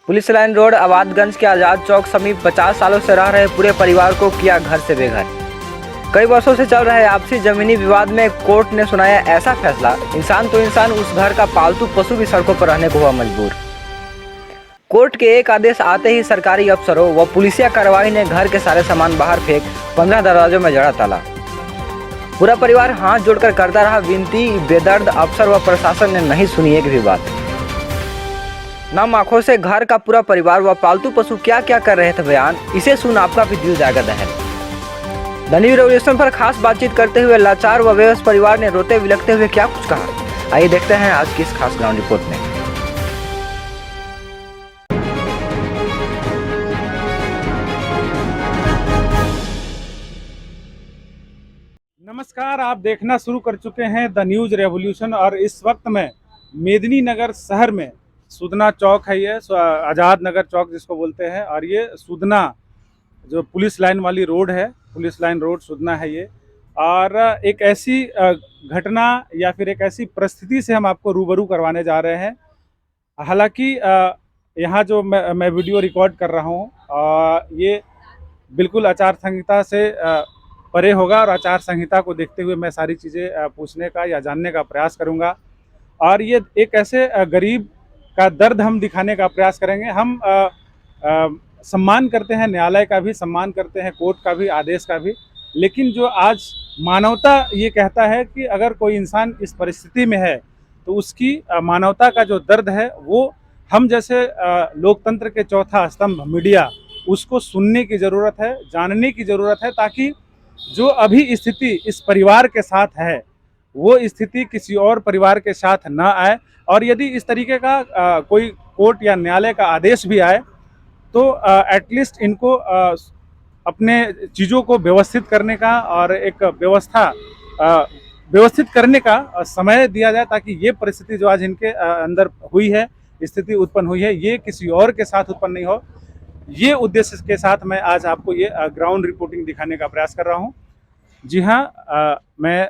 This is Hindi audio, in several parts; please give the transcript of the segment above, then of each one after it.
पुलिस लाइन रोड आबादगंज के आजाद चौक समीप 50 सालों से रह रहे पूरे परिवार को किया घर से बेघर। कई वर्षों से चल रहे आपसी जमीनी विवाद में कोर्ट ने सुनाया ऐसा फैसला, इंसान तो इंसान, उस घर का पालतू पशु भी सड़कों पर रहने को हुआ मजबूर। कोर्ट के एक आदेश आते ही सरकारी अफसरों व पुलिसिया कार्रवाई ने घर के सारे सामान बाहर फेंक 15 दरवाजों में जड़ा ताला। पूरा परिवार हाथ जोड़कर करता रहा विनती, बेदर्द अफसर व प्रशासन ने नहीं सुनी एक भी बात। नम आंखों से घर का पूरा परिवार व पालतू पशु क्या क्या कर रहे थे बयान, इसे सुन आपका भी दिल जाएगा दहल। द न्यू रेवोल्यूशन पर खास बातचीत करते हुए लाचार व बेबस परिवार ने रोते बिलखते हुए क्या कुछ कहा, आइए देखते हैं आज की इस खास ग्राउंड रिपोर्ट में। नमस्कार, आप देखना शुरू कर चुके हैं द न्यूज रेवोल्यूशन और इस वक्त मैं मेदिनीनगर शहर में सुदना चौक है, ये आज़ाद नगर चौक जिसको बोलते हैं, और ये सुदना जो पुलिस लाइन वाली रोड है, पुलिस लाइन रोड सुदना है ये। और एक ऐसी घटना या फिर एक ऐसी परिस्थिति से हम आपको रूबरू करवाने जा रहे हैं। हालांकि यहाँ जो मैं वीडियो रिकॉर्ड कर रहा हूँ ये बिल्कुल आचार संहिता से परे होगा और आचार संहिता को देखते हुए मैं सारी चीज़ें पूछने का या जानने का प्रयास करूंगा। और ये एक ऐसे गरीब का दर्द हम दिखाने का प्रयास करेंगे। हम सम्मान करते हैं, न्यायालय का भी सम्मान करते हैं, कोर्ट का भी, आदेश का भी, लेकिन जो आज मानवता ये कहता है कि अगर कोई इंसान इस परिस्थिति में है तो उसकी मानवता का जो दर्द है वो हम जैसे लोकतंत्र के चौथा स्तंभ मीडिया, उसको सुनने की ज़रूरत है, जानने की ज़रूरत है, ताकि जो अभी स्थिति इस परिवार के साथ है वो स्थिति किसी और परिवार के साथ ना आए। और यदि इस तरीके का कोई कोर्ट या न्यायालय का आदेश भी आए तो एटलीस्ट इनको अपने चीज़ों को व्यवस्थित करने का और एक व्यवस्थित करने का समय दिया जाए, ताकि ये परिस्थिति जो आज इनके अंदर हुई है, स्थिति उत्पन्न हुई है, ये किसी और के साथ उत्पन्न नहीं हो। ये उद्देश्य के साथ मैं आज आपको ये ग्राउंड रिपोर्टिंग दिखाने का प्रयास कर रहा हूँ। जी हाँ, मैं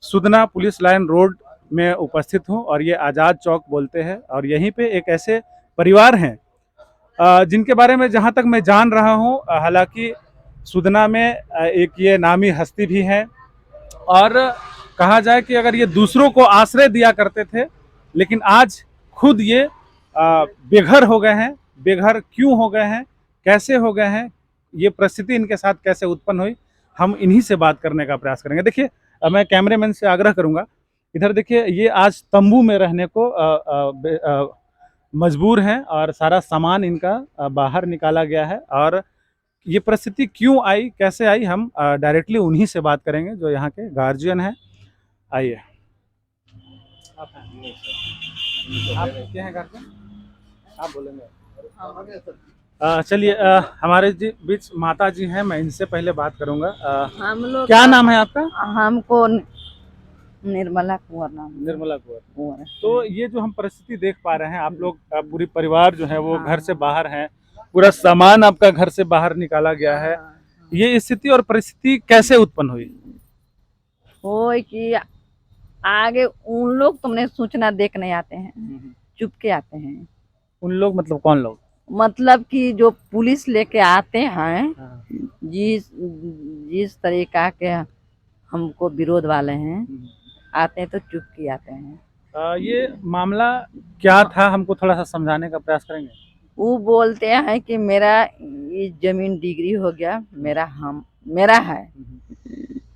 सुदना पुलिस लाइन रोड में उपस्थित हूँ और ये आज़ाद चौक बोलते हैं, और यहीं पे एक ऐसे परिवार हैं जिनके बारे में जहाँ तक मैं जान रहा हूँ, हालांकि सुदना में एक ये नामी हस्ती भी हैं, और कहा जाए कि अगर ये दूसरों को आश्रय दिया करते थे, लेकिन आज खुद ये बेघर हो गए हैं। बेघर क्यों हो गए हैं, कैसे हो गए हैं, ये परिस्थिति इनके साथ कैसे उत्पन्न हुई, हम इन्हीं से बात करने का प्रयास करेंगे। देखिए, मैं कैमरेमैन से आग्रह करूंगा, इधर देखिए, ये आज तंबू में रहने को मजबूर हैं और सारा सामान इनका बाहर निकाला गया है। और ये परिस्थिति क्यों आई, कैसे आई, हम डायरेक्टली उन्हीं से बात करेंगे जो यहाँ के गार्जियन हैं। आइए, आप क्या हैं गार्जियन, आप बोलेंगे। चलिए, हमारे बीच माता जी हैं, मैं इनसे पहले बात करूंगा। हम लोग क्या नाम है आपका? हमको निर्मला कुंवर नाम। निर्मला कुंवर। तो ये जो हम परिस्थिति देख पा रहे हैं, आप लोग पूरी परिवार जो है वो घर से बाहर हैं, पूरा सामान आपका घर से बाहर निकाला गया है, ये स्थिति और परिस्थिति कैसे उत्पन्न हुई? वो कि आगे उन लोग तुमने सूचना देखने आते हैं, चुपके आते हैं। उन लोग मतलब कौन लोग? मतलब कि जो पुलिस लेके आते हैं, जिस तरीका के हमको विरोध वाले हैं, आते हैं तो चुपके आते हैं। ये मामला क्या था, हमको थोड़ा सा समझाने का प्रयास करेंगे। वो बोलते हैं कि मेरा ये जमीन डिग्री हो गया, मेरा है,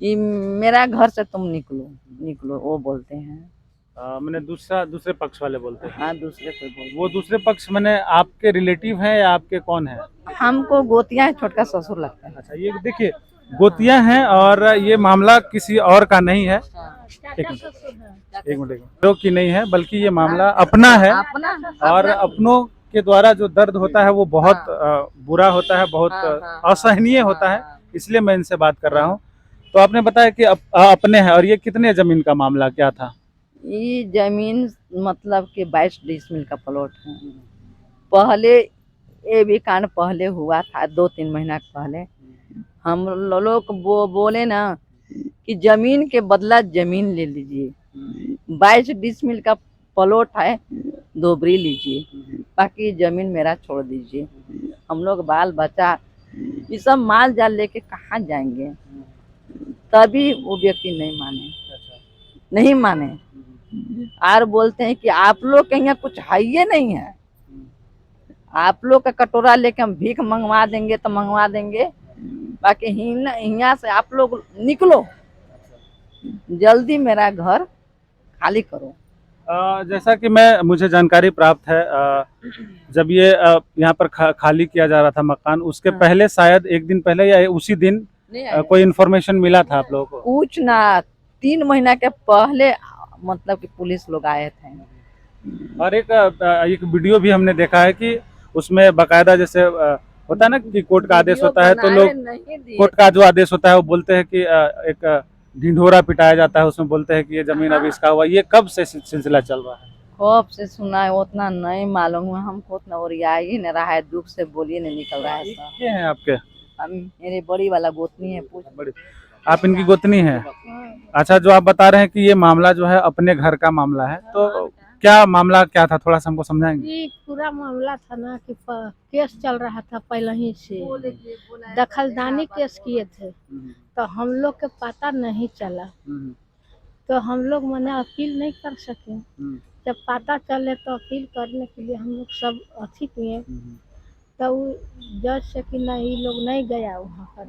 ये मेरा घर से तुम निकलो, वो बोलते हैं। मैंने दूसरे पक्ष वाले बोलते हैं। हाँ, दूसरे कोई बोलते। वो दूसरे पक्ष मैंने आपके रिलेटिव हैं या आपके कौन है? हमको गोतिया है, छोटका ससुर लगता है। अच्छा, ये देखिए, गोतिया हैं और ये मामला किसी और का नहीं है। एक मिनट लोग की नहीं है, बल्कि ये मामला अपना है। और अपनों के द्वारा जो दर्द होता है वो बहुत बुरा होता है, बहुत असहनीय होता है, इसलिए मैं इनसे बात कर रहा हूँ। तो आपने बताया कि अपने हैं, और ये कितने जमीन का मामला क्या था? ये जमीन मतलब कि 22 डिसमिल का प्लॉट है। पहले ये भी कांड पहले हुआ था, 2-3 महीना पहले। हम लोग बोले ना कि जमीन के बदला जमीन ले लीजिए। 22 डिसमिल का प्लॉट है, दोबरी लीजिए, बाकी जमीन मेरा छोड़ दीजिए। हम लोग बाल बच्चा ये सब माल जाल लेके कहाँ जाएंगे? तभी वो व्यक्ति नहीं माने और बोलते हैं कि आप लोग के यहाँ कुछ है ही नहीं है, आप लोग का कटोरा लेके हम भीख मंगवा देंगे तो मंगवा देंगे, बाकी यहाँ से आप लोग निकलो, जल्दी मेरा घर खाली करो। जैसा कि मुझे जानकारी प्राप्त है, जब ये यहाँ पर खाली किया जा रहा था मकान, उसके पहले शायद एक दिन पहले या उसी दिन कोई इन्फॉर्मेशन मिला था आप लोगों को? कुछ ना, 3 महीना के पहले मतलब कि पुलिस लोग आए थे। और एक वीडियो भी हमने देखा है कि उसमें बकायदा जैसे होता है ना कि कोर्ट का आदेश होता है तो लोग कोर्ट का जो आदेश होता है वो बोलते हैं कि एक ढिंढोरा पिटाया जाता है, उसमें बोलते हैं कि ये जमीन अभी इसका हुआ। ये कब से सिलसिला चल रहा है? कब से सुना है उतना नहीं मालूम है हमको, उतना ओरिया ही नहीं रहा है, दुख से बोलिए नहीं निकल रहा है। ये हैं आपके? हम मेरी बड़ी वाला गोतनी है। बड़ी आप इनकी गोतनी है? अच्छा, जो आप बता रहे हैं कि ये मामला जो है अपने घर का मामला है, तो क्या मामला क्या था, थोड़ा सा हमको समझाएंगे? ये पूरा मामला था ना कि केस चल रहा था पहले ही से, दखलदानी केस किए थे, तो हम लोग के पता नहीं चला, तो हम लोग मैंने अपील नहीं कर सके। जब पता चले तो अपील करने के लिए हम लोग सब अथी किए, तो जज से कि नहीं लोग नहीं गया वहाँ पर,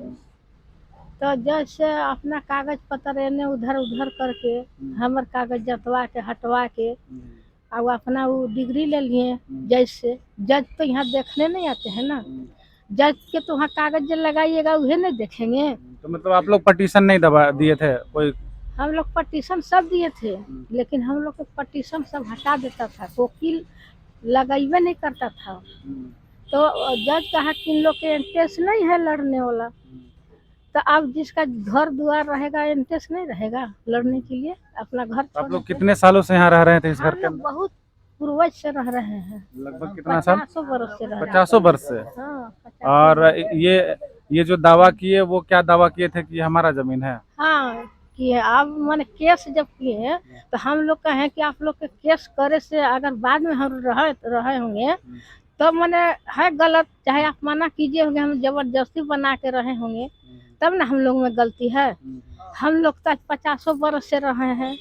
तो जज से अपना कागज पत्र एने उधर उधर करके हमार कागज जतवा के हटवा के और अपना वो डिग्री ले लिए जज से। जज तो यहाँ देखने नहीं आते हैं ना, जज के तो वहाँ कागज जो लगाइएगा वह नहीं देखेंगे। तो मतलब आप लोग पटिशन नहीं दबा दिए थे कोई? हम लोग पटिशन सब दिए थे, लेकिन हम लोग को पटिशन सब हटा देता था, वकील लगाइबे नहीं करता था। तो जज कहा कि इन लोग के इंटरेस्ट नहीं है लड़ने वाला, तो अब जिसका घर द्वार रहेगा इंटरेस्ट नहीं रहेगा लड़ने के लिए अपना घर। आप लोग कितने सालों से यहाँ रह रहे थे इस घर के अंदर? बहुत पूर्वज से रह रहे हैं। लगभग कितना साल? 50 वर्ष से रह रहे हैं। 50 वर्ष से? हाँ, 50 और ये जो दावा किए वो क्या दावा किए थे कि ये हमारा जमीन है? हाँ किए। अब मैंने केस जब किए तो हम लोग कहें कि आप लोग के केस करे से अगर बाद में हम रहे होंगे तो मैंने है गलत, चाहे आप मना कीजिए होंगे, हम जबरदस्ती बना के रहे होंगे तब ना हम लोग में गलती है। हम लोग तो 50 वर्ष से रहे हैं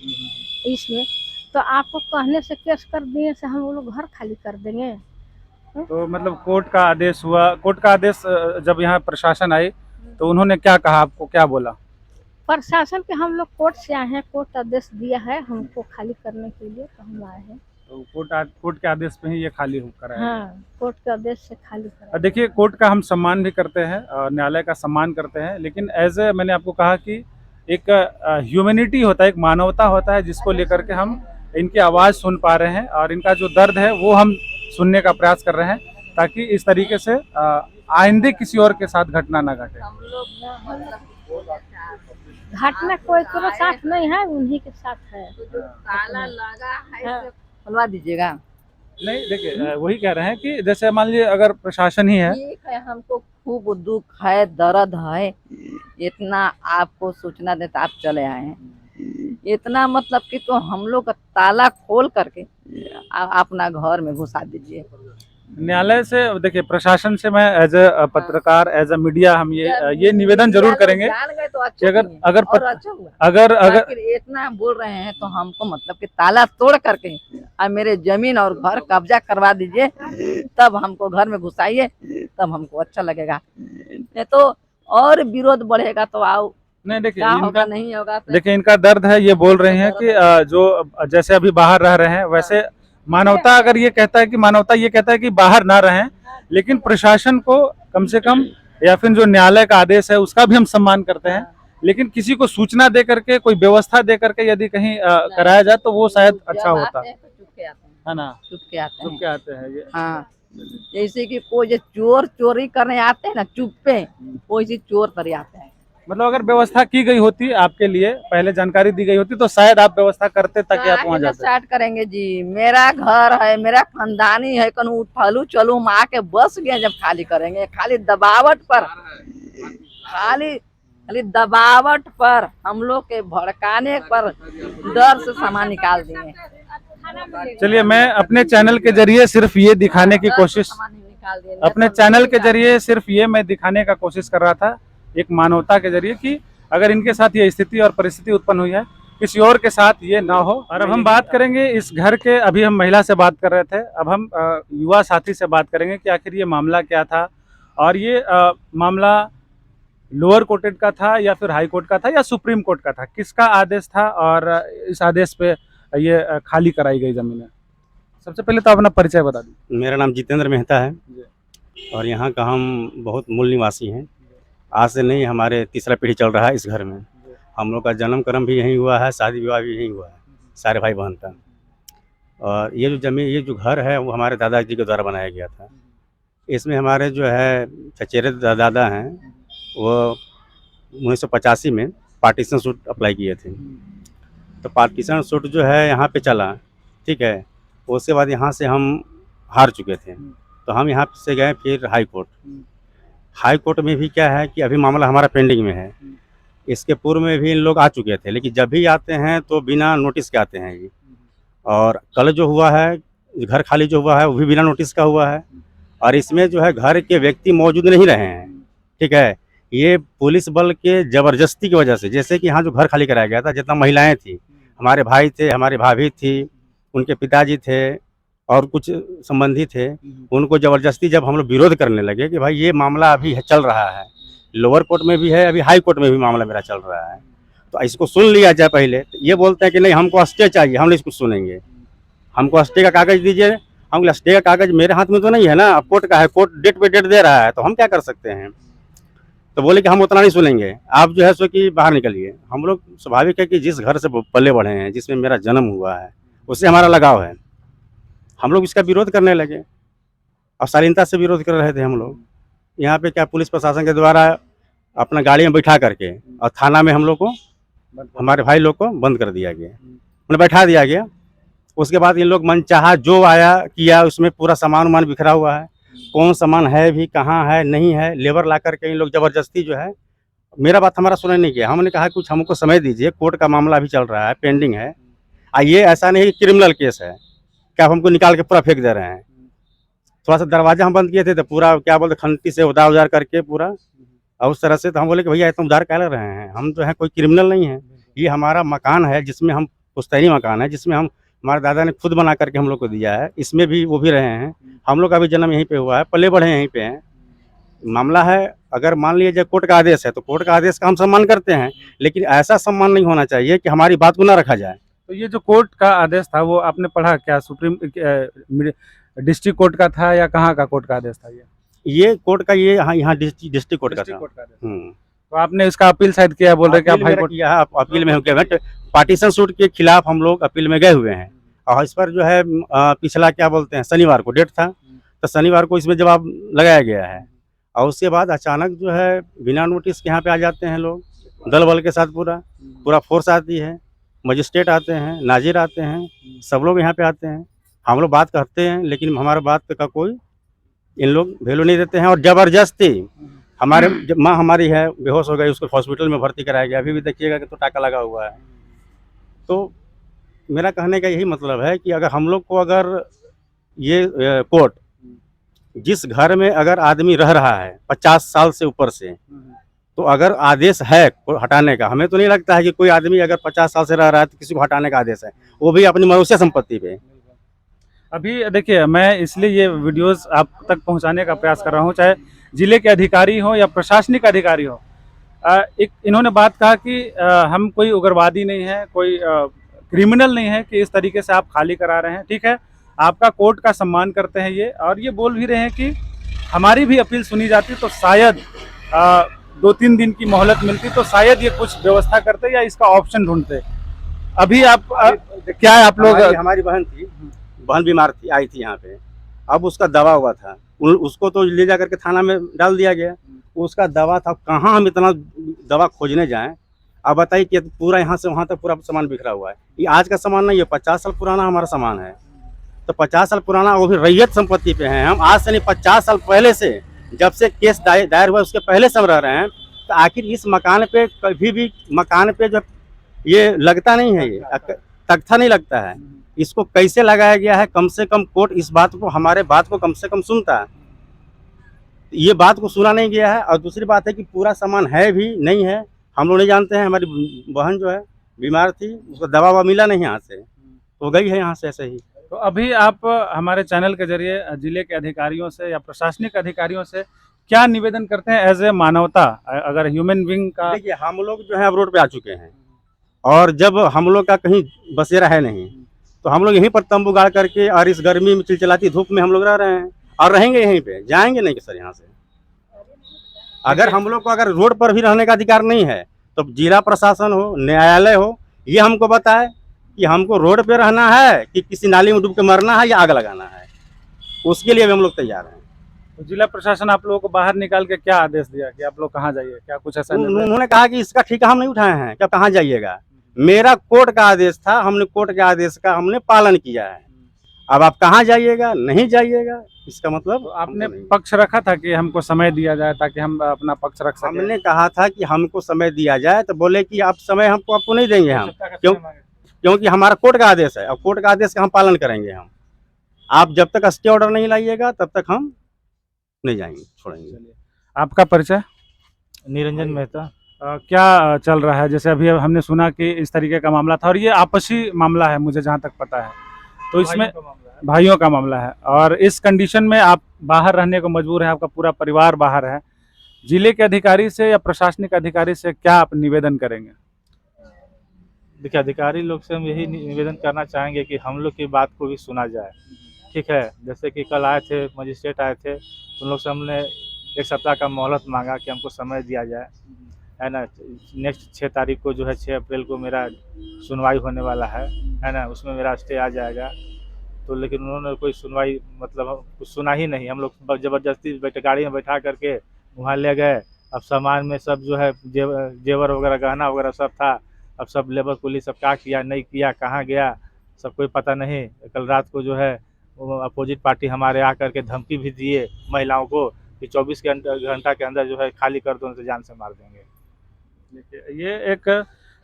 इसमें, तो आपको कहने से केस कर दिए से हम लोग घर खाली कर देंगे? तो मतलब कोर्ट का आदेश हुआ, कोर्ट का आदेश जब यहाँ प्रशासन आई तो उन्होंने क्या कहा, आपको क्या बोला? प्रशासन के हम लोग कोर्ट से आए हैं, कोर्ट आदेश दिया है हमको खाली करने के लिए, तो हम आए हैं। तो कोर्ट के आदेश पे ही ये खाली हो कर आए? हाँ, कोर्ट के आदेश से खाली करा। देखिए, कोर्ट का हम सम्मान भी करते हैं और न्यायालय का सम्मान करते हैं, लेकिन एज ए मैंने आपको कहा कि एक ह्यूमैनिटी होता है, एक मानवता होता है जिसको लेकर के हम इनकी आवाज़ सुन पा रहे हैं और इनका जो दर्द है वो हम सुनने का प्रयास कर रहे हैं ताकि इस तरीके से आइंदे किसी और के साथ घटना ना घटे। घटना कोई तो साथ नहीं है, उन्हीं के साथ है। ताला लगा है, खुलवा दीजिएगा। नहीं, देखिए वही कह रहे हैं कि जैसे मान लीजिए अगर प्रशासन ही है, ठीक है, हमको खूब दुख है, दर्द है, इतना आपको सूचना देता आप चले आए हैं, इतना मतलब कि तो हम लोग का ताला खोल करके अपना घर में घुसा दीजिए। न्यायालय से देखिए, प्रशासन से मैं एज ए पत्रकार, एज ए मीडिया हम ये निवेदन जरूर करेंगे कि अगर इतना बोल रहे हैं तो हमको मतलब कि ताला तोड़ करके और मेरे जमीन और घर कब्जा करवा दीजिए, तब हमको घर में घुसाइए, तब हमको अच्छा लगेगा। नहीं तो और विरोध बढ़ेगा तो आओ, नहीं। देखिए होगा नहीं होगा। देखिए इनका दर्द है, ये बोल रहे हैं कि जो जैसे अभी बाहर रह रहे हैं वैसे मानवता अगर ये कहता है कि मानवता ये कहता है कि बाहर ना रहें, लेकिन प्रशासन को कम से कम या फिर जो न्यायालय का आदेश है उसका भी हम सम्मान करते हैं, लेकिन किसी को सूचना दे करके, कोई व्यवस्था दे करके यदि कहीं कराया जाए तो वो शायद अच्छा होता है ना। चुप के आते हैं ये। हाँ, जैसे कि कोई जो चोर चोरी करने आते हैं ना चुप्पे, वैसे चोर करे आते हैं। मतलब अगर व्यवस्था की गई होती, आपके लिए पहले जानकारी दी गई होती तो शायद आप व्यवस्था करते ताकि आप वहाँ जाते। स्टार्ट करेंगे जी, मेरा घर है, मेरा खानदानी है, कहीं उठालू चलू हम आके बस गए, जब खाली करेंगे खाली दबावट पर, खाली दबावट पर हम लोग के भड़काने पर डर से सामान निकाल दिए। चलिए, मैं अपने चैनल के जरिए सिर्फ ये दिखाने की कोशिश मैं दिखाने का कोशिश कर रहा था, एक मानवता के जरिए, कि अगर इनके साथ ये स्थिति और परिस्थिति उत्पन्न हुई है, किसी और के साथ ये ना हो। और अब हम बात करेंगे इस घर के, अभी हम महिला से बात कर रहे थे, अब हम युवा साथी से बात करेंगे कि आखिर ये मामला क्या था, और ये मामला लोअर कोर्ट का था या फिर हाई कोर्ट का था या सुप्रीम कोर्ट का था, किसका आदेश था और इस आदेश पे ये खाली कराई गई जमीन है। सबसे पहले तो अपना परिचय बता दीजिए। मेरा नाम जितेंद्र मेहता है और यहाँ का हम बहुत मूल निवासी हैं। आज से नहीं, हमारे तीसरा पीढ़ी चल रहा है इस घर में। हम लोग का जन्म कर्म भी यहीं हुआ है, शादी विवाह भी यहीं हुआ है, सारे भाई बहन का। और ये जो जमीन, ये जो घर है, वो हमारे दादाजी के द्वारा बनाया गया था। इसमें हमारे जो है चचेरे दादा हैं, वो 1985 में पार्टीशन सूट अप्लाई किए थे। तो पार्टीशन सूट जो है यहाँ पे चला, ठीक है। उसके बाद यहाँ से हम हार चुके थे, तो हम यहाँ से गए फिर हाई कोर्ट। हाई कोर्ट में भी क्या है कि अभी मामला हमारा पेंडिंग में है। इसके पूर्व में भी इन लोग आ चुके थे, लेकिन जब भी आते हैं तो बिना नोटिस के आते हैं ये। और कल जो हुआ है, घर खाली जो हुआ है, वो भी बिना नोटिस का हुआ है। और इसमें जो है घर के व्यक्ति मौजूद नहीं रहे हैं, ठीक है। ये पुलिस बल के ज़बरदस्ती की वजह से, जैसे कि यहाँ जो घर खाली कराया गया था, जितना महिलाएं थी, हमारे भाई थे, हमारी भाभी थी, उनके पिताजी थे और कुछ संबंधी थे, उनको ज़बरदस्ती जब हम लोग विरोध करने लगे कि भाई ये मामला अभी चल रहा है, लोअर कोर्ट में भी है, अभी हाई कोर्ट में भी मामला मेरा चल रहा है, तो इसको सुन लिया जाए पहले। तो ये बोलते हैं कि नहीं, हमको स्टे चाहिए, हम इसको सुनेंगे, हमको स्टे का कागज़ दीजिए। हम स्टे का कागज़ मेरे हाथ में तो नहीं है ना, अब कोर्ट का है, कोर्ट डेट पे डेट दे रहा है, तो हम क्या कर सकते हैं। तो बोले कि हम उतना नहीं सुनेंगे, आप जो है सो कि बाहर निकलिए। हम लोग स्वाभाविक है कि जिस घर से पले बढ़े हैं, जिसमें मेरा जन्म हुआ है, उससे हमारा लगाव है। हम लोग इसका विरोध करने लगे और शालीनता से विरोध कर रहे थे हम लोग। यहाँ पे क्या पुलिस प्रशासन के द्वारा अपना गाड़ी में बैठा करके और थाना में हम लोग को, हमारे भाई लोग को बंद कर दिया गया, उन्हें बैठा दिया गया। उसके बाद इन लोग मनचाहा जो आया किया, उसमें पूरा सामान वामान बिखरा हुआ है, कौन सामान है भी, कहाँ है नहीं है, लेबर ला करके इन लोग ज़बरदस्ती जो है, मेरा बात हमारा सुनने नहीं किया। हमने कहा कुछ हमको समय दीजिए, कोर्ट का मामला भी चल रहा है, पेंडिंग है। ये ऐसा नहीं कि क्रिमिनल केस है क्या आप हमको निकाल के पूरा फेंक दे रहे हैं। थोड़ा सा दरवाजा हम बंद किए थे तो पूरा क्या बोलते खंती से उदार उदार करके पूरा, और उस तरह से। तो हम बोले कि भैया तुम उधार क्या लग रहे हैं, हम जो है कोई क्रिमिनल नहीं है, ये हमारा मकान है, जिसमें हम पुश्तैनी मकान है, जिसमें हम, हमारे दादा ने खुद बना करके हम लोग को दिया है। इसमें भी वो भी रहे हैं, हम लोग का भी जन्म यहीं पे हुआ है, पले बढ़े यहीं पे हैं। मामला है, अगर मान लीजिए कोर्ट का आदेश है तो कोर्ट का आदेश का हम सम्मान करते हैं, लेकिन ऐसा सम्मान नहीं होना चाहिए कि हमारी बात को ना रखा जाए। तो ये जो कोर्ट का आदेश था वो आपने पढ़ा क्या, सुप्रीम डिस्ट्रिक्ट कोर्ट का था या कहाँ का कोर्ट का आदेश था? ये कोर्ट का, ये यहाँ डिस्ट्रिक्ट कोर्ट का था। तो आपने इसका अपील शायद किया, बोल रहे कि आप हाई कोर्ट किया है, अपील में गए, पार्टीशन सूट के खिलाफ हम लोग अपील में गए हुए हैं। और इस पर जो है पिछला क्या बोलते हैं, शनिवार को डेट था, तो शनिवार को इसमें जवाब लगाया गया है। और उसके बाद अचानक जो है बिना नोटिस के यहाँ पे आ जाते हैं लोग, दल बल के साथ पूरा फोर्स आती है, मजिस्ट्रेट आते हैं, नाजिर आते हैं, सब लोग यहाँ पे आते हैं। हम लोग बात करते हैं, लेकिन हमारे बात का कोई इन लोग वैल्यू नहीं देते हैं। और ज़बरदस्ती हमारे माँ हमारी है, बेहोश हो गई, उसको हॉस्पिटल में भर्ती कराया गया, अभी भी देखिएगा कि तो टाका लगा हुआ है। तो मेरा कहने का यही मतलब है कि अगर हम लोग को, अगर ये कोर्ट, जिस घर में अगर आदमी रह रहा है 50 साल से ऊपर से, तो अगर आदेश है हटाने का, हमें तो नहीं लगता है कि कोई आदमी अगर 50 साल से रह रहा है तो किसी को हटाने का आदेश है, वो भी अपनी मनुष्य संपत्ति पे। अभी देखिए, मैं इसलिए ये वीडियोस आप तक पहुंचाने का प्रयास कर रहा हूं, चाहे जिले के अधिकारी हो या प्रशासनिक अधिकारी हो। एक इन्होंने बात कहा कि हम कोई उग्रवादी नहीं है, कोई क्रिमिनल नहीं है कि इस तरीके से आप खाली करा रहे हैं। ठीक है, आपका कोर्ट का सम्मान करते हैं ये, और ये बोल भी रहे हैं कि हमारी भी अपील सुनी जाती तो शायद 2-3 दिन की मोहलत मिलती, तो शायद ये कुछ व्यवस्था करते या इसका ऑप्शन ढूंढते। अभी आप क्या है, आप लोग, हमारी बहन थी, बहन बीमार थी, आई थी यहाँ पे, अब उसका दवा हुआ था, उसको तो ले जा करके थाना में डाल दिया गया, उसका दवा था, कहाँ हम इतना दवा खोजने जाएं। अब बताइए कि पूरा यहाँ से वहाँ तक पूरा सामान बिखरा हुआ है। ये आज का सामान नहीं है, 50 साल पुराना हमारा सामान है। तो 50 साल पुराना, वो भी रैयत संपत्ति पे है। हम आज से नहीं, 50 साल पहले से, जब से केस दायर हुआ उसके पहले से हम रह रहे हैं। तो आखिर इस मकान पे कभी भी, मकान पे जो ये लगता नहीं है, ये तख्ता नहीं लगता है, इसको कैसे लगाया गया है, कम से कम कोर्ट इस बात को, हमारे बात को कम से कम सुनता है। ये बात को सुना नहीं गया है। और दूसरी बात है कि पूरा सामान है भी नहीं है, हम लोग नहीं जानते हैं। हमारी बहन जो है बीमार थी, उसको दवा ववा मिला नहीं यहाँ से, तो गई है यहाँ से ऐसे ही। तो अभी आप हमारे चैनल के जरिए जिले के अधिकारियों से या प्रशासनिक अधिकारियों से क्या निवेदन करते हैं एज ए मानवता, अगर ह्यूमन बींग का? देखिए, हम लोग जो है अब रोड पे आ चुके हैं, और जब हम लोग का कहीं बसेरा है नहीं, तो हम लोग यहीं पर तंबू गाड़ करके और इस गर्मी में चिलचिलाती धूप में हम लोग रह रहे हैं और रहेंगे यहीं पे, जाएंगे नहीं कि सर यहाँ से। अगर हम लोग को अगर रोड पर भी रहने का अधिकार नहीं है, तो जिला प्रशासन हो, न्यायालय हो, ये हमको बताए कि हमको रोड पे रहना है कि किसी नाली में डूब के मरना है या आग लगाना है। उसके लिए भी हम लोग तैयार हैं। तो जिला प्रशासन आप लोगों को बाहर निकाल के क्या आदेश दिया कि आप लोग कहाँ जाइए, क्या कुछ ऐसा निर्णय? उन्होंने कहा कि इसका ठेका हम नहीं उठाए हैं, क्या कहाँ जाइएगा। मेरा कोर्ट का आदेश था, हमने कोर्ट के आदेश का हमने पालन किया है। अब आप कहाँ जाइएगा, नहीं जाइएगा, इसका मतलब तो आपने पक्ष रखा था कि हमको समय दिया जाए ताकि हम अपना पक्ष रख सकें? हमने कहा था कि हमको समय दिया जाए, तो बोले कि आप समय हमको आपको नहीं देंगे हम, क्योंकि हमारा कोर्ट का आदेश है और कोर्ट का आदेश का हम पालन करेंगे। हम आप जब तक स्टे ऑर्डर नहीं लाइएगा तब तक हम नहीं जाएंगे, छोड़ेंगे। आपका परिचय? निरंजन मेहता। क्या चल रहा है? जैसे अभी हमने सुना कि इस तरीके का मामला था और ये आपसी मामला है, मुझे जहाँ तक पता है, तो इसमें भाइयों का मामला है और इस कंडीशन में आप बाहर रहने को मजबूर है, आपका पूरा परिवार बाहर है। जिले के अधिकारी से या प्रशासनिक अधिकारी से क्या आप निवेदन करेंगे? देखिए, अधिकारी लोग से हम यही निवेदन करना चाहेंगे कि हम लोग की बात को भी सुना जाए। ठीक है, जैसे कि कल आए थे, मजिस्ट्रेट आए थे, तो उन लोग से हमने 1 सप्ताह का मोहलत मांगा कि हमको समय दिया जाए, है ना। नेक्स्ट 6 तारीख को जो है 6 अप्रैल को मेरा सुनवाई होने वाला है ना, उसमें मेरा स्टे आ जाएगा। तो लेकिन उन्होंने कोई सुनवाई मतलब कुछ सुना ही नहीं। हम लोग ज़बरदस्ती गाड़ी में बैठा करके वहाँ ले गए। अब सामान में सब जो है जेवर वगैरह, गहना वगैरह सब था। अब सब लेबर पुलिस सब क्या किया नहीं किया, कहाँ गया, सब कोई पता नहीं। कल रात को जो है वो अपोजिट पार्टी हमारे आकर के धमकी भी दिए महिलाओं को कि 24 घंटा के अंदर जो है खाली कर दो, उनसे जान से मार देंगे। देखिए, ये एक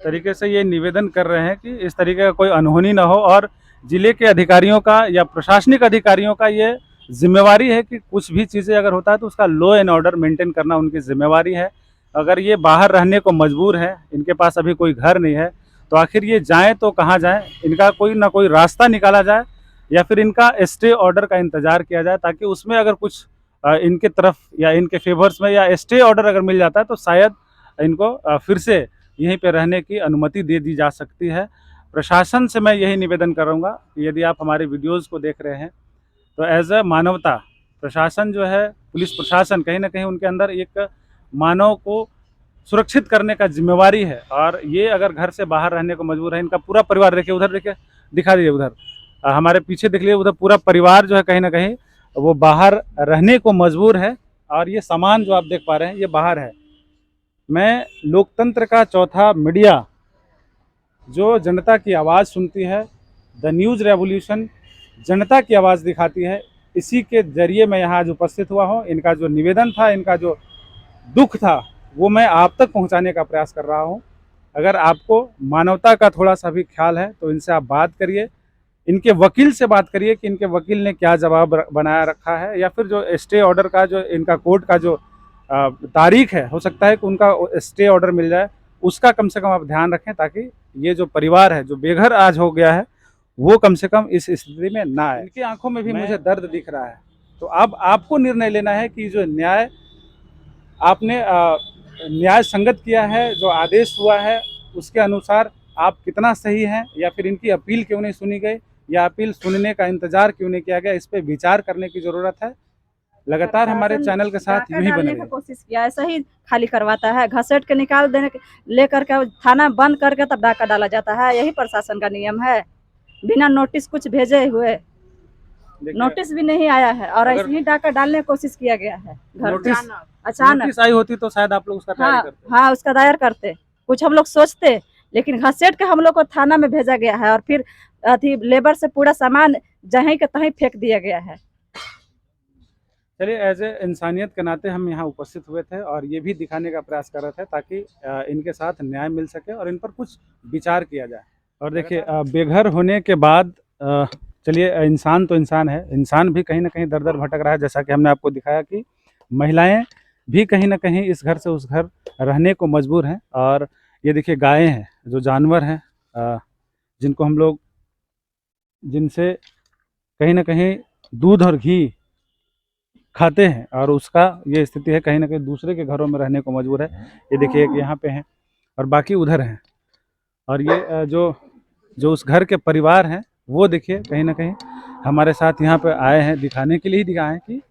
तरीके से ये निवेदन कर रहे हैं कि इस तरीके का कोई अनहोनी ना हो और जिले के अधिकारियों का या प्रशासनिक अधिकारियों का ये जिम्मेवारी है कि कुछ भी चीज़ें अगर होता है तो उसका लॉ एंड ऑर्डर मेंटेन करना उनकी जिम्मेवारी है। अगर ये बाहर रहने को मजबूर है, इनके पास अभी कोई घर नहीं है, तो आखिर ये जाएं तो कहाँ जाएं? इनका कोई ना कोई रास्ता निकाला जाए या फिर इनका स्टे ऑर्डर का इंतज़ार किया जाए, ताकि उसमें अगर कुछ इनके तरफ या इनके फेवर्स में या स्टे ऑर्डर अगर मिल जाता है तो शायद इनको फिर से यहीं पे रहने की अनुमति दे दी जा सकती है। प्रशासन से मैं यही निवेदन करूँगा कि यदि आप हमारे वीडियोज़ को देख रहे हैं तो एज अ मानवता प्रशासन जो है, पुलिस प्रशासन कहीं ना कहीं उनके अंदर एक मानव को सुरक्षित करने का जिम्मेवारी है। और ये अगर घर से बाहर रहने को मजबूर है, इनका पूरा परिवार, देखिए उधर, देखिए दिखा दीजिए उधर, हमारे पीछे देख लीजिए, उधर पूरा परिवार जो है कहीं ना कहीं वो बाहर रहने को मजबूर है। और ये सामान जो आप देख पा रहे हैं ये बाहर है। मैं लोकतंत्र का चौथा मीडिया जो जनता की आवाज़ सुनती है, द न्यूज़ रेवोल्यूशन जनता की आवाज़ दिखाती है, इसी के जरिए मैं यहाँ आज उपस्थित हुआ हूँ। इनका जो निवेदन था, इनका जो दुख था, वो मैं आप तक पहुँचाने का प्रयास कर रहा हूँ। अगर आपको मानवता का थोड़ा सा भी ख्याल है तो इनसे आप बात करिए, इनके वकील से बात करिए कि इनके वकील ने क्या जवाब बनाया रखा है, या फिर जो स्टे ऑर्डर का जो इनका कोर्ट का जो तारीख है, हो सकता है कि उनका स्टे ऑर्डर मिल जाए, उसका कम से कम आप ध्यान रखें, ताकि ये जो परिवार है जो बेघर आज हो गया है वो कम से कम इस स्थिति में ना आए। इनकी आंखों में भी मुझे दर्द दिख रहा है। तो अब आपको निर्णय लेना है कि जो न्याय आपने न्याय संगत किया है, जो आदेश हुआ है उसके अनुसार आप कितना सही हैं, या फिर इनकी अपील क्यों नहीं सुनी गई, या अपील सुनने का इंतजार क्यों नहीं किया गया, इस पे विचार करने की जरूरत है। लगातार हमारे चैनल के साथ यूं ही बने रहिए। कोशिश किया, ऐसा ही खाली करवाता है, घसीट के निकाल देने लेकर के थाना बंद करके तब डाका डाला जाता है। यही प्रशासन का नियम है, बिना नोटिस कुछ भेजे हुए, नोटिस भी नहीं आया है और ऐसे ही डाका डालने की कोशिश किया गया है। नोटिस अचानक आई होती तो शायद आप लोग उसका दायर करते। हाँ, उसका दायर करते, कुछ हम लोग सोचते, लेकिन घसीट के हम लोग को थाना में भेजा गया है और फिर अथी लेबर से पूरा सामान जहीं के तहीं फेंक दिया गया है। चलिए, एज ए इंसानियत के नाते हम यहाँ उपस्थित हुए थे और ये भी दिखाने का प्रयास कर रहे थे ताकि इनके साथ न्याय मिल सके और इन पर कुछ विचार किया जाए। और देखिए, बेघर होने के बाद चलिए, इंसान तो इंसान है, इंसान भी कहीं ना कहीं दर दर भटक रहा है। जैसा कि हमने आपको दिखाया कि महिलाएं भी कहीं ना कहीं इस घर से उस घर रहने को मजबूर हैं। और ये देखिए गायें हैं, जो जानवर हैं, जिनको हम लोग, जिनसे कहीं ना कहीं दूध और घी खाते हैं, और उसका ये स्थिति है, कहीं ना कहीं दूसरे के घरों में रहने को मजबूर है। ये देखिए एक यहाँ पे हैं और बाकी उधर हैं। और ये जो उस घर के परिवार हैं, वो देखिए कहीं ना कहीं हमारे साथ यहाँ पे आए हैं, दिखाने के लिए ही दिखाए हैं कि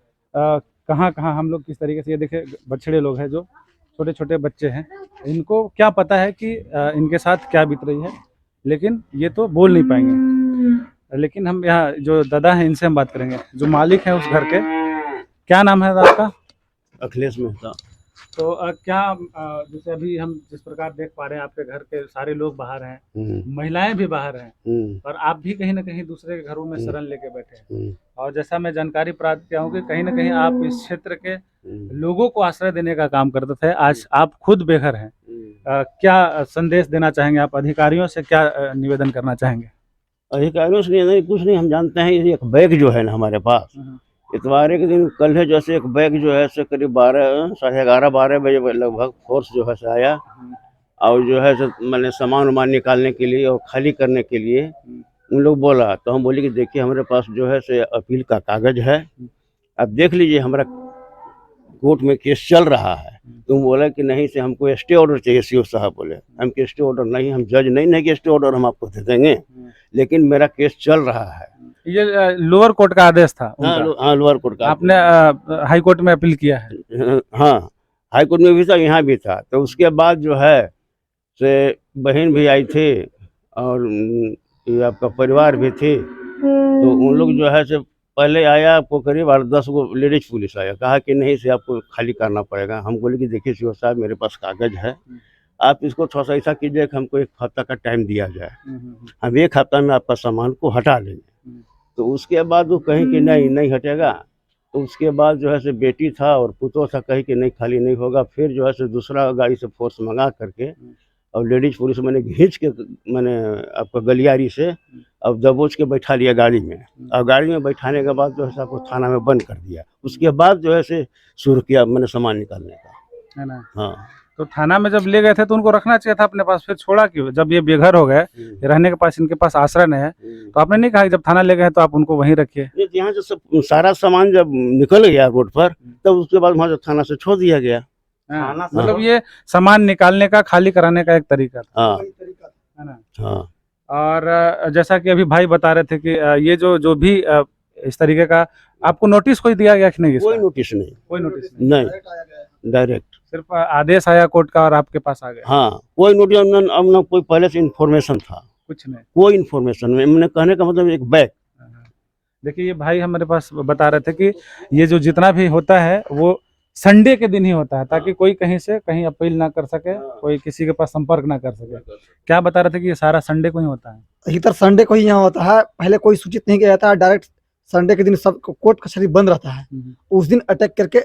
कहाँ कहाँ हम लोग किस तरीके से। ये देखिए बछड़े लोग हैं, जो छोटे छोटे बच्चे हैं, इनको क्या पता है कि इनके साथ क्या बीत रही है, लेकिन ये तो बोल नहीं पाएंगे। लेकिन हम यहाँ जो दादा हैं, इनसे हम बात करेंगे, जो मालिक हैं उस घर के। क्या नाम है दादा आपका? अखिलेश मेहता। तो क्या जैसे अभी हम जिस प्रकार देख पा रहे हैं, आपके घर के सारे लोग बाहर हैं, महिलाएं भी बाहर हैं, और आप भी कहीं ना कहीं दूसरे के घरों में शरण लेके बैठे हैं। और जैसा मैं जानकारी प्राप्त किया हूँ कि कहीं ना कहीं आप इस क्षेत्र के लोगों को आश्रय देने का काम करते थे, आज आप खुद बेघर हैं। क्या संदेश देना चाहेंगे आप? अधिकारियों से क्या निवेदन करना चाहेंगे? अधिकारियों से नहीं, कुछ नहीं, हम जानते हैं ये एक बैग जो है ना हमारे पास, इतवार के दिन कल है, जैसे एक बैग जो है से करीब 11:30-12 बजे लगभग फोर्स जो है से आया, और जो है से मैंने सामान वामान निकालने के लिए और खाली करने के लिए उन लोग बोला। तो हम बोले कि देखिए हमारे पास जो है से अपील का कागज है, अब देख लीजिए, हमारा कोर्ट में केस चल रहा है। तुम बोला कि नहीं से हमको स्टे ऑर्डर चाहिए। सीओ साहब बोले हम कि स्टे ऑर्डर नहीं, हम जज नहीं कि स्टे ऑर्डर हम आपको दे देंगे, लेकिन मेरा केस चल रहा है। ये लोअर कोर्ट का आदेश था उनका? हाँ, लोअर कोर्ट का। आपने हाई कोर्ट में अपील किया है? हाँ, हाई कोर्ट में भी था, यहाँ भी था। तो उसके बाद जो है से बहन भी आई थी, और ये आपका परिवार भी थे। तो उन लोग जो है से पहले आया, आपको करीब 8-10 गो लेडीज पुलिस आया, कहा कि नहीं से आपको खाली करना पड़ेगा। हम बोले कि देखिए सीओ साहब, मेरे पास कागज है, आप इसको थोड़ा सा ऐसा कीजिए कि हमको 1 हफ्ता का टाइम दिया जाए, हम 1 हफ्ता में आपका सामान को हटा लेंगे। तो उसके बाद वो कहीं कि नहीं हटेगा। तो उसके बाद जो है से बेटी था और पुतो था, कही कि नहीं खाली नहीं होगा। फिर जो है से दूसरा गाड़ी से फोर्स मंगा करके और लेडीज पुलिस मैंने खींच के, मैंने आपका गलियारी से अब दबोच के बैठा लिया गाड़ी में, और गाड़ी में बैठाने के बाद जो है आपको थाना में बंद कर दिया। उसके बाद जो है से शुरू किया मैंने सामान निकालने का, है ना? हाँ। तो थाना में जब ले गए थे तो उनको रखना चाहिए था अपने पास, फिर छोड़ा क्यों? जब ये बेघर हो गए, रहने के पास इनके पास आश्रय नहीं है, तो आपने नहीं कहा कि जब थाना ले गए तो आप उनको वहीं रखिए? यहाँ से सब सारा सामान जब निकल गया रोड पर, तब उसके बाद वहाँ से थाना से छोड़ दिया गया। मतलब ये सामान निकालने का, खाली कराने का एक तरीका था, हाँ, है ना? हाँ। और जैसा कि अभी भाई बता रहे थे कि ये जो भी इस तरीके का आपको नोटिस कोई दिया गया कि नहीं? कोई नोटिस नहीं, कोई नोटिस नहीं, डायरेक्ट सिर्फ आदेश आया कोर्ट का और आपके पास आ गया? हाँ, कोई नोटिस न कोई पहले से इन्फॉर्मेशन था, कुछ नहीं, कोई इन्फॉर्मेशन नहीं। मैंने कहने का मतलब एक बैग। देखिए ये भाई हमारे पास बता रहे थे कि ये जो जितना भी होता है वो संडे के दिन ही होता है, ताकि कोई कहीं से कहीं अपील ना कर सके, कोई किसी के पास संपर्क ना कर सके। क्या बता रहे थे कि ये सारा संडे को ही होता है? अधिकतर संडे को ही यहाँ होता है। पहले कोई सूचित नहीं किया जाता है, डायरेक्ट संडे के दिन सब कोर्ट कचहरी बंद रहता है, उस दिन अटैक करके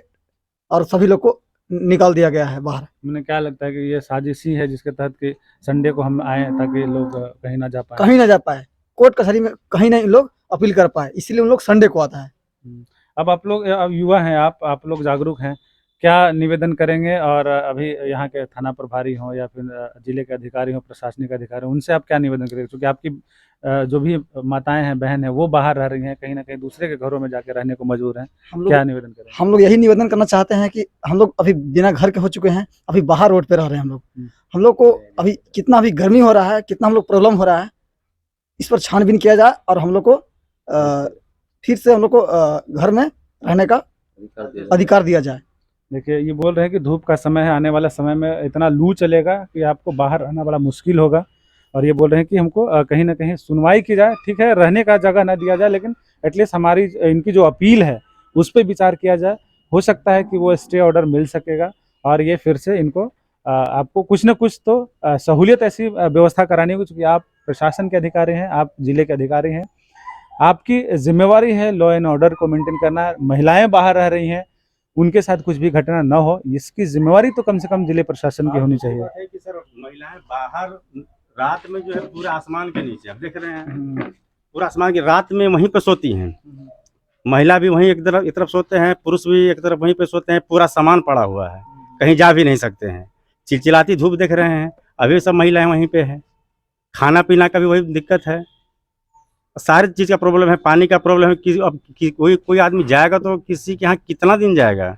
और सभी लोग को निकाल दिया गया है बाहर। मुझे क्या लगता है कि ये साजिशी है जिसके तहत कि संडे को हम आए ताकि लोग कहीं ना जा पाए, कहीं ना जा पाए, कोर्ट कचहरी में कहीं नहीं लोग अपील कर पाए, इसलिए उन लोग संडे को आता है। अब आप लोग, अब युवा हैं, आप लोग जागरूक हैं, क्या निवेदन करेंगे? और अभी यहाँ के थाना प्रभारी हो या फिर जिले के अधिकारी हो, प्रशासनिक अधिकारी हो, उनसे आप क्या निवेदन करेंगे? क्योंकि आपकी जो भी माताएं हैं, बहन है, वो बाहर रह रही हैं, कहीं ना कहीं दूसरे के घरों में जाके रहने को मजबूर हैं, क्या निवेदन करेंगे? हम लोग यही निवेदन करना चाहते हैं कि हम लोग अभी बिना घर के हो चुके हैं, अभी बाहर रोड पे रह रहे हैं हम लोग को अभी कितना अभी गर्मी हो रहा है, कितना हम लोग प्रॉब्लम हो रहा है, इस पर छानबीन किया जाए और हम लोग को फिर से हम लोग को घर में रहने का अधिकार दिया जाए। देखिए ये बोल रहे हैं कि धूप का समय है, आने वाला समय में इतना लू चलेगा कि आपको बाहर रहना बड़ा मुश्किल होगा, और ये बोल रहे हैं कि हमको कहीं ना कहीं सुनवाई की जाए। ठीक है, रहने का जगह ना दिया जाए, लेकिन एटलीस्ट हमारी इनकी जो अपील है उस पर विचार किया जाए। हो सकता है कि वो स्टे ऑर्डर मिल सकेगा और ये फिर से इनको आपको कुछ न कुछ तो सहूलियत ऐसी व्यवस्था करानी होगी, क्योंकि आप प्रशासन के अधिकारी हैं, आप जिले के अधिकारी हैं, आपकी जिम्मेवारी है लॉ एंड ऑर्डर को मेंटेन करना। महिलाएं बाहर रह रही हैं, उनके साथ कुछ भी घटना न हो, इसकी जिम्मेवारी तो कम से कम जिले प्रशासन की होनी चाहिए। है कि सर महिलाएं बाहर रात में जो है पूरे आसमान के नीचे आप देख रहे हैं, पूरा आसमान की रात में वहीं पे सोती हैं। महिला भी वहीं एक तरफ सोते हैं, पुरुष भी एक तरफ वहीं पे सोते हैं। पूरा सामान पड़ा हुआ है, कहीं जा भी नहीं सकते हैं। चिलचिलाती धूप देख रहे हैं, अभी सब महिलाएं वहीं पे है। खाना पीना का भी वही दिक्कत है, सारी चीज़ का प्रॉब्लम है। पानी का प्रॉब्लम है कि अब कोई आदमी जाएगा तो किसी के यहाँ कितना दिन जाएगा,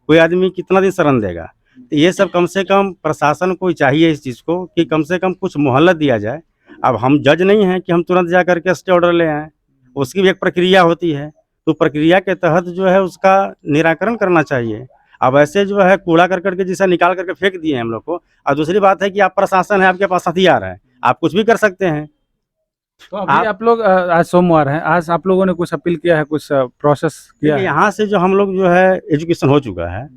कोई आदमी कितना दिन शरण देगा। तो ये सब कम से कम प्रशासन को चाहिए इस चीज़ को कि कम से कम कुछ मोहलत दिया जाए। अब हम जज नहीं हैं कि हम तुरंत जा करके स्टे ऑर्डर ले आएँ, उसकी भी एक प्रक्रिया होती है। तो प्रक्रिया के तहत जो है उसका निराकरण करना चाहिए। अब ऐसे जो है कूड़ा करकट के जैसा निकाल करके फेंक दिए हम लोग को। और दूसरी बात है कि आप प्रशासन है, आपके पास हथियार है, आप कुछ भी कर सकते हैं। तो अभी आप लोग आज सोमवार है, आज आप लोगों ने कुछ अपील किया है, कुछ प्रोसेस किया है? यहाँ से जो हम लोग जो है एजुकेशन हो चुका है,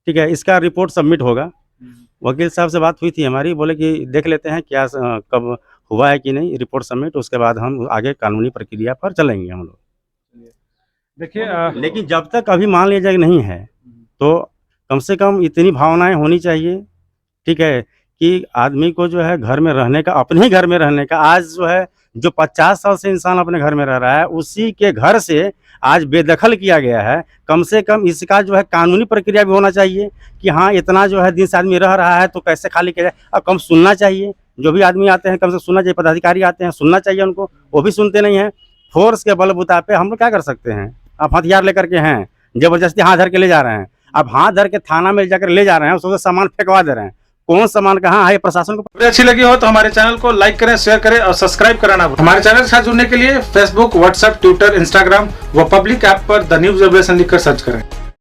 ठीक है, इसका रिपोर्ट सबमिट होगा। वकील साहब से बात हुई थी हमारी, बोले कि देख लेते हैं क्या कब हुआ है कि नहीं, रिपोर्ट सबमिट, उसके बाद हम आगे कानूनी प्रक्रिया पर चलेंगे हम लोग। देखिए लेकिन जब तक अभी मान लिया जाए नहीं है तो कम से कम इतनी भावनाएं होनी चाहिए, ठीक है, कि आदमी को जो है घर में रहने का, अपने ही घर में रहने का, आज जो है जो 50 साल से इंसान अपने घर में रह रहा है उसी के घर से आज बेदखल किया गया है। कम से कम इसका जो है कानूनी प्रक्रिया भी होना चाहिए कि हाँ इतना जो है दिन से आदमी रह रहा है तो कैसे खाली किया जाए। अब कम सुनना चाहिए, जो भी आदमी आते हैं कम से सुनना चाहिए, पदाधिकारी आते हैं सुनना चाहिए उनको, वो भी सुनते नहीं हैं। फोर्स के बलबूता पे हम लोग क्या कर सकते हैं? आप हथियार लेकर के हैं, जबरदस्ती हाथ धर के ले जा रहे हैं। अब हाथ धर के थाना में जाकर ले जा रहे हैं, उसको सामान फेंकवा दे रहे हैं। कौन सामान कहाँ है, प्रशासन को। वीडियो अच्छी लगी हो तो हमारे चैनल को लाइक करें, शेयर करें और सब्सक्राइब करना। हमारे चैनल के साथ जुड़ने के लिए फेसबुक, व्हाट्सएप, ट्विटर, इंस्टाग्राम व पब्लिक ऐप पर द न्यूज रेवोल्यूशन लिखकर सर्च करें।